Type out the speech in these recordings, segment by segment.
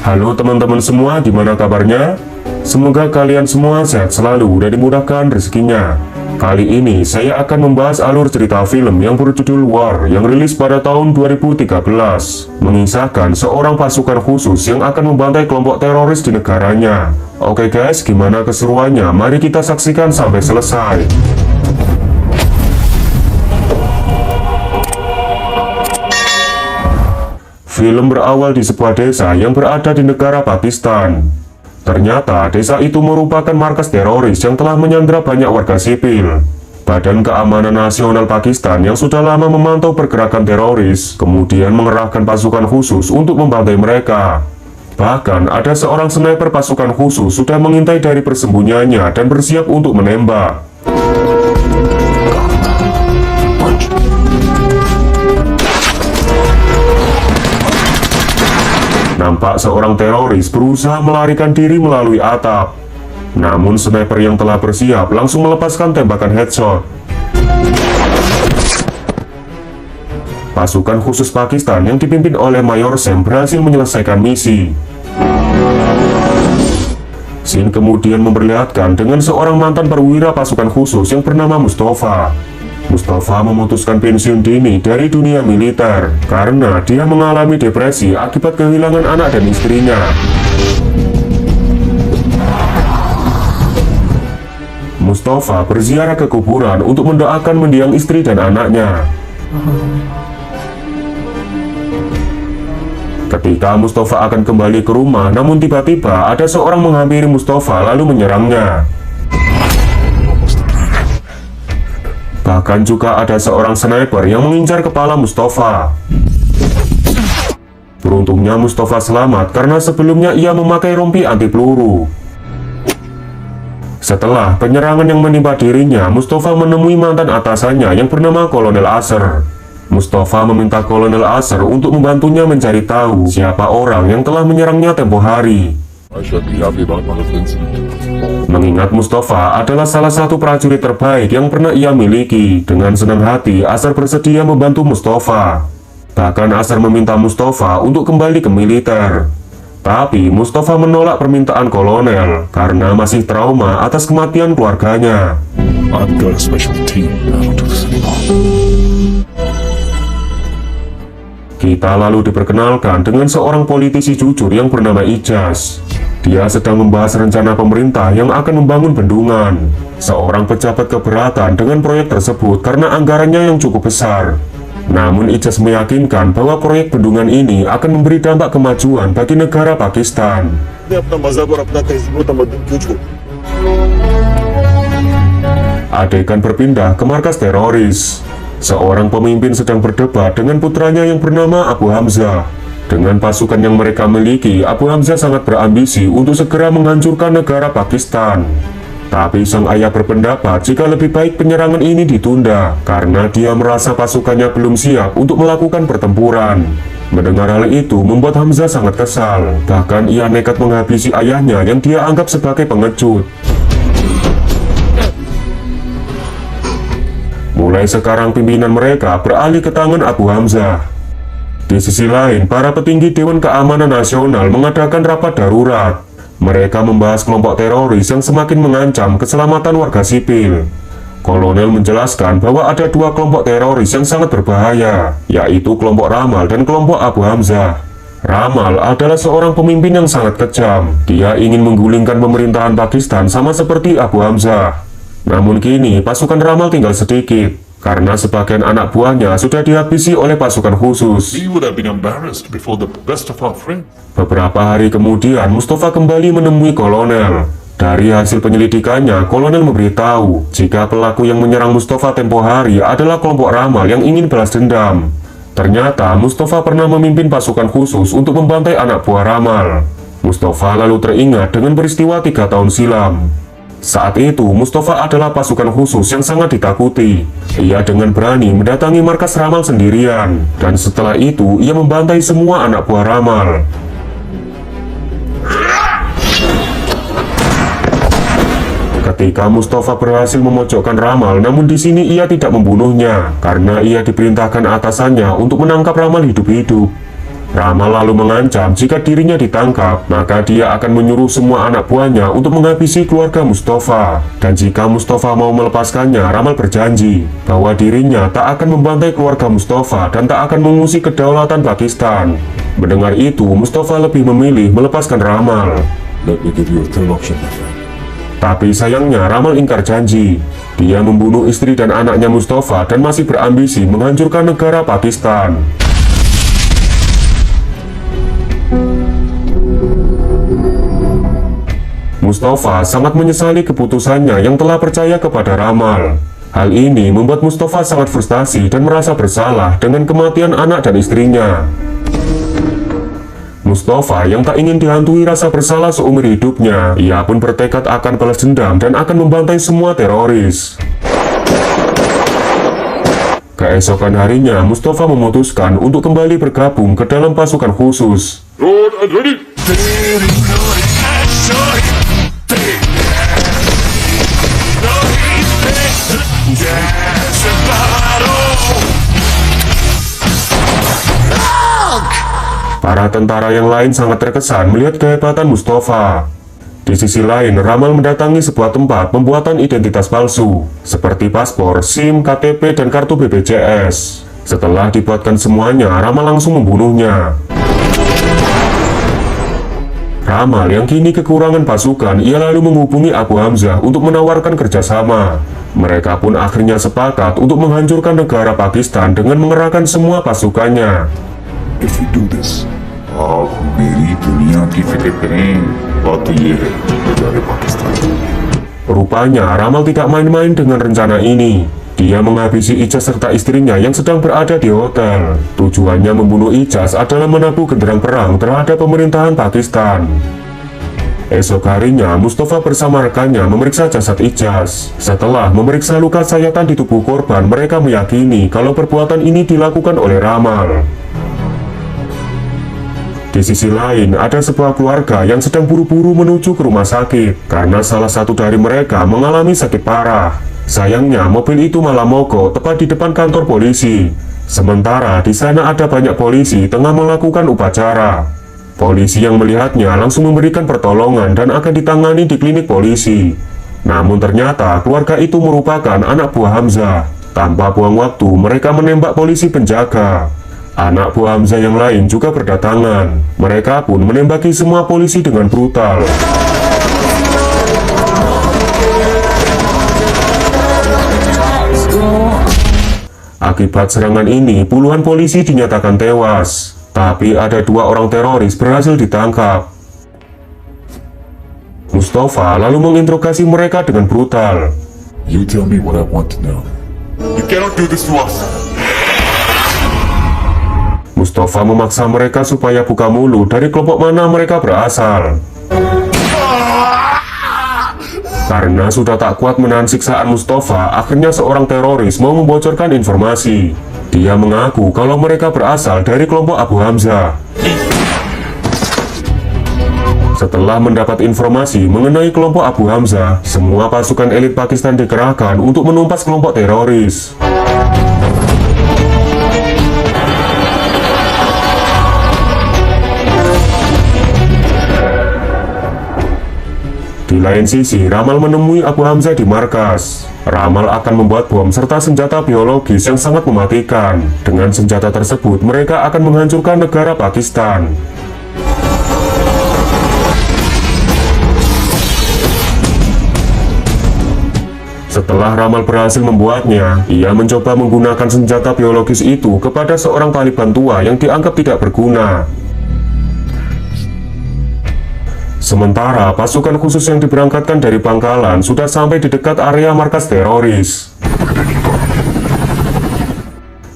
Halo teman-teman semua, gimana kabarnya? Semoga kalian semua sehat selalu dan dimudahkan rezekinya. Kali ini saya akan membahas alur cerita film yang berjudul War yang rilis pada tahun 2013, mengisahkan seorang pasukan khusus yang akan membantai kelompok teroris di negaranya. Oke guys, gimana keseruannya? Mari kita saksikan sampai selesai. Film berawal di sebuah desa yang berada di negara Pakistan. Ternyata desa itu merupakan markas teroris yang telah menyandra banyak warga sipil. Badan Keamanan Nasional Pakistan yang sudah lama memantau pergerakan teroris, kemudian mengerahkan pasukan khusus untuk membantai mereka. Bahkan ada seorang sniper pasukan khusus sudah mengintai dari persembunyiannya dan bersiap untuk menembak. Nampak seorang teroris berusaha melarikan diri melalui atap. Namun sniper yang telah bersiap langsung melepaskan tembakan headshot. Pasukan khusus Pakistan yang dipimpin oleh Mayor Sam berhasil menyelesaikan misi. Scene kemudian memperlihatkan dengan seorang mantan perwira pasukan khusus yang bernama Mustafa. Mustafa memutuskan pensiun dini dari dunia militer karena dia mengalami depresi akibat kehilangan anak dan istrinya. Mustafa berziarah ke kuburan untuk mendoakan mendiang istri dan anaknya. Ketika Mustafa akan kembali ke rumah, namun tiba-tiba ada seorang menghampiri Mustafa lalu menyerangnya. Bahkan juga ada seorang sniper yang mengincar kepala Mustafa. Beruntungnya Mustafa selamat karena sebelumnya ia memakai rompi anti peluru. Setelah penyerangan yang menimpa dirinya, Mustafa menemui mantan atasannya yang bernama Kolonel Asher. Mustafa meminta Kolonel Asher untuk membantunya mencari tahu siapa orang yang telah menyerangnya tempo hari. Mengingat Mustafa adalah salah satu prajurit terbaik yang pernah ia miliki, dengan senang hati Asher bersedia membantu Mustafa. Bahkan Asher meminta Mustafa untuk kembali ke militer. Tapi Mustafa menolak permintaan kolonel karena masih trauma atas kematian keluarganya. Kita lalu diperkenalkan dengan seorang politisi jujur yang bernama Ijaz. Dia sedang membahas rencana pemerintah yang akan membangun bendungan. Seorang pejabat keberatan dengan proyek tersebut karena anggarannya yang cukup besar. Namun Ijaz meyakinkan bahwa proyek bendungan ini akan memberi dampak kemajuan bagi negara Pakistan. Adegan berpindah ke markas teroris. Seorang pemimpin sedang berdebat dengan putranya yang bernama Abu Hamzah. Dengan pasukan yang mereka miliki, Abu Hamzah sangat berambisi untuk segera menghancurkan negara Pakistan. Tapi sang ayah berpendapat jika lebih baik penyerangan ini ditunda, karena dia merasa pasukannya belum siap untuk melakukan pertempuran. Mendengar hal itu membuat Hamzah sangat kesal, bahkan ia nekat menghabisi ayahnya yang dia anggap sebagai pengecut. Mulai sekarang pimpinan mereka beralih ke tangan Abu Hamzah. Di sisi lain, para petinggi Dewan Keamanan Nasional mengadakan rapat darurat. Mereka membahas kelompok teroris yang semakin mengancam keselamatan warga sipil. Kolonel menjelaskan bahwa ada dua kelompok teroris yang sangat berbahaya, yaitu kelompok Ramal dan kelompok Abu Hamzah. Ramal adalah seorang pemimpin yang sangat kejam. Dia ingin menggulingkan pemerintahan Pakistan sama seperti Abu Hamzah. Namun kini pasukan Ramal tinggal sedikit, karena sebagian anak buahnya sudah dihabisi oleh pasukan khusus. Beberapa hari kemudian, Mustafa kembali menemui kolonel. Dari hasil penyelidikannya, kolonel memberitahu jika pelaku yang menyerang Mustafa tempo hari adalah kelompok Ramal yang ingin balas dendam. Ternyata Mustafa pernah memimpin pasukan khusus untuk membantai anak buah Ramal. Mustafa lalu teringat dengan peristiwa 3 tahun silam. Saat itu, Mustafa adalah pasukan khusus yang sangat ditakuti. Ia dengan berani mendatangi markas Ramal sendirian, dan setelah itu, ia membantai semua anak buah Ramal. Ketika Mustafa berhasil memojokkan Ramal, namun di sini ia tidak membunuhnya, karena ia diperintahkan atasannya untuk menangkap Ramal hidup-hidup. Ramal lalu mengancam jika dirinya ditangkap, maka dia akan menyuruh semua anak buahnya untuk menghabisi keluarga Mustafa. Dan jika Mustafa mau melepaskannya, Ramal berjanji bahwa dirinya tak akan membantai keluarga Mustafa dan tak akan mengusik kedaulatan Pakistan. Mendengar itu, Mustafa lebih memilih melepaskan Ramal. Let me give you a third option, my friend. Tapi sayangnya Ramal ingkar janji. Dia membunuh istri dan anaknya Mustafa dan masih berambisi menghancurkan negara Pakistan. Mustafa sangat menyesali keputusannya yang telah percaya kepada Ramal. Hal ini membuat Mustafa sangat frustasi dan merasa bersalah dengan kematian anak dan istrinya. Mustafa yang tak ingin dihantui rasa bersalah seumur hidupnya, ia pun bertekad akan balas dendam dan akan membantai semua teroris. Keesokan harinya, Mustafa memutuskan untuk kembali bergabung ke dalam pasukan khusus. Load and ready! Para tentara yang lain sangat terkesan melihat kehebatan Mustafa. Di sisi lain, Ramal mendatangi sebuah tempat pembuatan identitas palsu, seperti paspor, SIM, KTP, dan kartu BPJS. Setelah dibuatkan semuanya, Ramal langsung membunuhnya. Ramal yang kini kekurangan pasukan, ia lalu menghubungi Abu Hamzah untuk menawarkan kerjasama. Mereka pun akhirnya sepakat untuk menghancurkan negara Pakistan dengan mengerahkan semua pasukannya. If we do this, आप मेरी दुनिया की फिक्र करें, बात तो ये है, negara Pakistan. Rupanya Ramal tidak main-main dengan rencana ini. Dia menghabisi Ijaz serta istrinya yang sedang berada di hotel. Tujuannya membunuh Ijaz adalah menabuh genderang perang terhadap pemerintahan Pakistan. Esok harinya, Mustafa bersama rekannya memeriksa jasad Ijaz. Setelah memeriksa luka sayatan di tubuh korban, mereka meyakini kalau perbuatan ini dilakukan oleh Ramal. Di sisi lain, ada sebuah keluarga yang sedang buru-buru menuju ke rumah sakit karena salah satu dari mereka mengalami sakit parah. Sayangnya, mobil itu malah mogok tepat di depan kantor polisi. Sementara di sana ada banyak polisi tengah melakukan upacara. Polisi yang melihatnya langsung memberikan pertolongan dan akan ditangani di klinik polisi. Namun ternyata keluarga itu merupakan anak buah Hamzah. Tanpa buang waktu, mereka menembak polisi penjaga. Anak buah Hamzah yang lain juga berdatangan. Mereka pun menembaki semua polisi dengan brutal. Akibat serangan ini, puluhan polisi dinyatakan tewas. Tapi ada 2 orang teroris berhasil ditangkap. Mustafa lalu menginterogasi mereka dengan brutal. You tell me what I want to know. You cannot do this to us. Mustafa memaksa mereka supaya buka mulut dari kelompok mana mereka berasal. Karena sudah tak kuat menahan siksaan Mustafa, akhirnya seorang teroris mau membocorkan informasi. Dia mengaku kalau mereka berasal dari kelompok Abu Hamzah. Setelah mendapat informasi mengenai kelompok Abu Hamzah, semua pasukan elit Pakistan dikerahkan untuk menumpas kelompok teroris. Di lain sisi, Ramal menemui Abu Hamzah di markas. Ramal akan membuat bom serta senjata biologis yang sangat mematikan. Dengan senjata tersebut, mereka akan menghancurkan negara Pakistan. Setelah Ramal berhasil membuatnya, ia mencoba menggunakan senjata biologis itu kepada seorang Taliban tua yang dianggap tidak berguna. Sementara pasukan khusus yang diberangkatkan dari Bangkalan sudah sampai di dekat area markas teroris.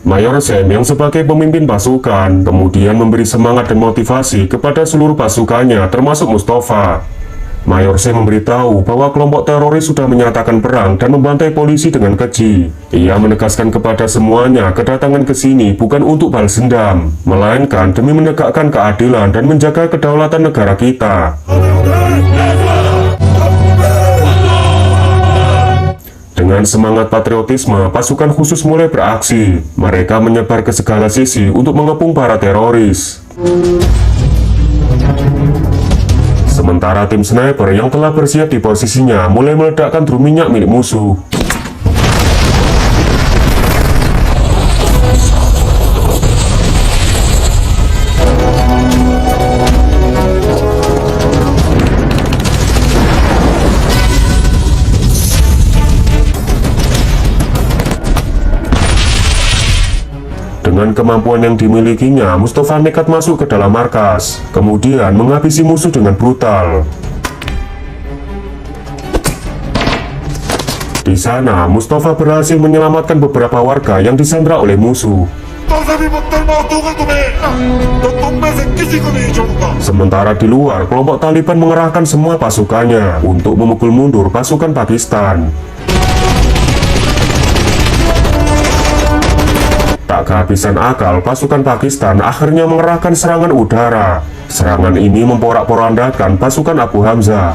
Mayor Sam yang sebagai pemimpin pasukan kemudian memberi semangat dan motivasi kepada seluruh pasukannya termasuk Mustafa. Mayor Sam memberitahu bahwa kelompok teroris sudah menyatakan perang dan membantai polisi dengan keji. Ia menegaskan kepada semuanya kedatangan ke sini bukan untuk balas dendam, melainkan demi menegakkan keadilan dan menjaga kedaulatan negara kita. Dengan semangat patriotisme, pasukan khusus mulai beraksi. Mereka menyebar ke segala sisi untuk mengepung para teroris. Sementara tim sniper yang telah bersiap di posisinya mulai meledakkan drum minyak milik musuh. Dengan kemampuan yang dimilikinya, Mustafa nekat masuk ke dalam markas, kemudian menghabisi musuh dengan brutal. Di sana, Mustafa berhasil menyelamatkan beberapa warga yang disandra oleh musuh. Sementara di luar, kelompok Taliban mengerahkan semua pasukannya untuk memukul mundur pasukan Pakistan. Tak kehabisan akal, pasukan Pakistan akhirnya mengerahkan serangan udara. Serangan ini memporak-porandakan pasukan Abu Hamzah.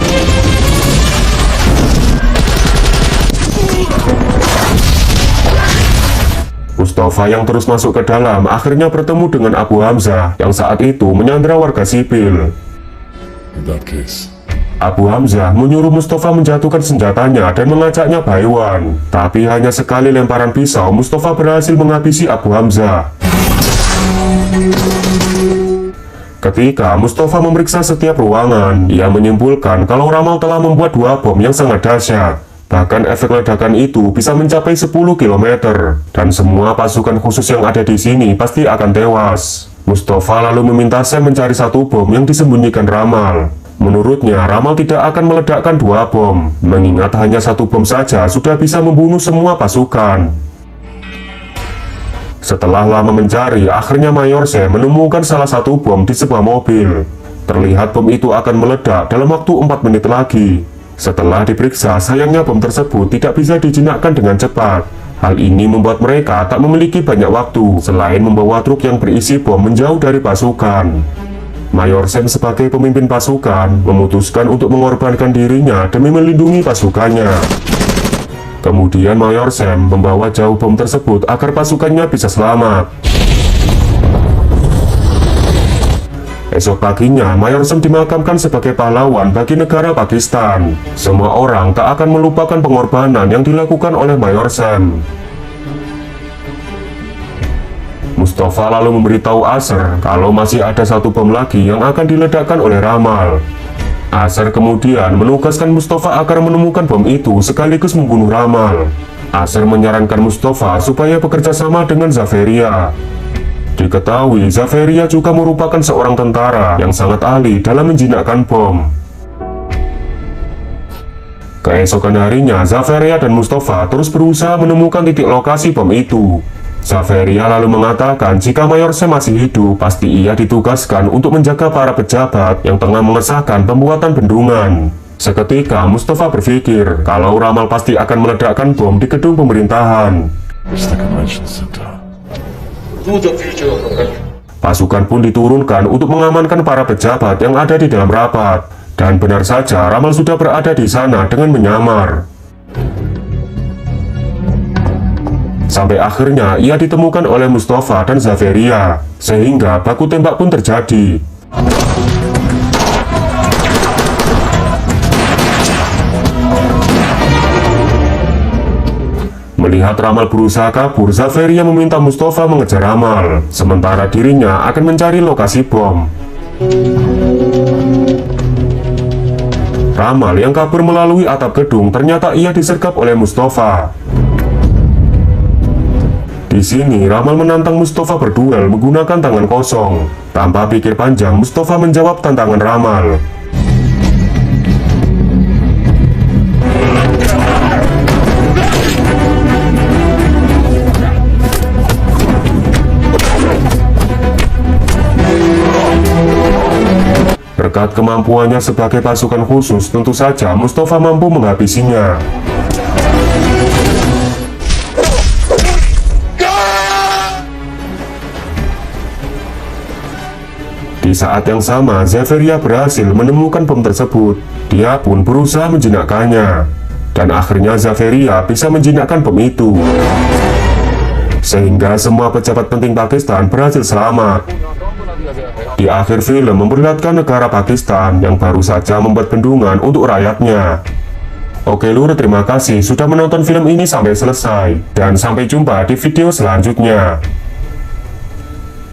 Mustafa yang terus masuk ke dalam akhirnya bertemu dengan Abu Hamzah yang saat itu menyandra warga sipil. In that case, Abu Hamzah menyuruh Mustafa menjatuhkan senjatanya dan mengajaknya baiwan. Tapi hanya sekali lemparan pisau, Mustafa berhasil menghabisi Abu Hamzah. Ketika Mustafa memeriksa setiap ruangan, ia menyimpulkan kalau Ramal telah membuat 2 bom yang sangat dahsyat. Bahkan efek ledakan itu bisa mencapai 10 km, dan semua pasukan khusus yang ada di sini pasti akan tewas. Mustafa lalu meminta Sam mencari 1 bom yang disembunyikan Ramal. Menurutnya, Ramal tidak akan meledakkan 2 bom, mengingat hanya 1 bom saja sudah bisa membunuh semua pasukan. Setelah lama mencari, akhirnya Mayor Sam menemukan salah 1 bom di sebuah mobil. Terlihat bom itu akan meledak dalam waktu 4 menit lagi. Setelah diperiksa, sayangnya bom tersebut tidak bisa dijinakkan dengan cepat. Hal ini membuat mereka tak memiliki banyak waktu, selain membawa truk yang berisi bom menjauh dari pasukan. Mayor Sam sebagai pemimpin pasukan memutuskan untuk mengorbankan dirinya demi melindungi pasukannya. Kemudian Mayor Sam membawa jauh bom tersebut agar pasukannya bisa selamat. Esok paginya, Mayor Sam dimakamkan sebagai pahlawan bagi negara Pakistan. Semua orang tak akan melupakan pengorbanan yang dilakukan oleh Mayor Sam. Mustafa lalu memberitahu Asher kalau masih ada 1 bom lagi yang akan diledakkan oleh Ramal. Asher kemudian menugaskan Mustafa agar menemukan bom itu sekaligus membunuh Ramal. Asher menyarankan Mustafa supaya bekerja sama dengan Zaveria. Diketahui Zaveria juga merupakan seorang tentara yang sangat ahli dalam menjinakkan bom. Keesokan harinya, Zaveria dan Mustafa terus berusaha menemukan titik lokasi bom itu. Zaveria lalu mengatakan jika Mayor Sam masih hidup, pasti ia ditugaskan untuk menjaga para pejabat yang tengah mengesahkan pembuatan bendungan. Seketika, Mustafa berpikir kalau Ramal pasti akan meledakkan bom di gedung pemerintahan. it's the convention center. Pasukan pun diturunkan untuk mengamankan para pejabat yang ada di dalam rapat. Dan benar saja, Ramal sudah berada di sana dengan menyamar. Sampai akhirnya ia ditemukan oleh Mustafa dan Zaveria, sehingga baku tembak pun terjadi. Melihat Ramal berusaha kabur, Zaveria meminta Mustafa mengejar Ramal, sementara dirinya akan mencari lokasi bom. Ramal yang kabur melalui atap gedung ternyata ia disergap oleh Mustafa. Di sini, Ramal menantang Mustafa berduel menggunakan tangan kosong. Tanpa pikir panjang, Mustafa menjawab tantangan Ramal. Berkat kemampuannya sebagai pasukan khusus, tentu saja Mustafa mampu menghabisinya. Di saat yang sama, Zaveria berhasil menemukan bom tersebut. Dia pun berusaha menjinakkannya. Dan akhirnya Zaveria bisa menjinakkan bom itu. Sehingga semua pejabat penting Pakistan berhasil selamat. Di akhir film memperlihatkan negara Pakistan yang baru saja membuat bendungan untuk rakyatnya. Oke lur, terima kasih sudah menonton film ini sampai selesai. Dan sampai jumpa di video selanjutnya.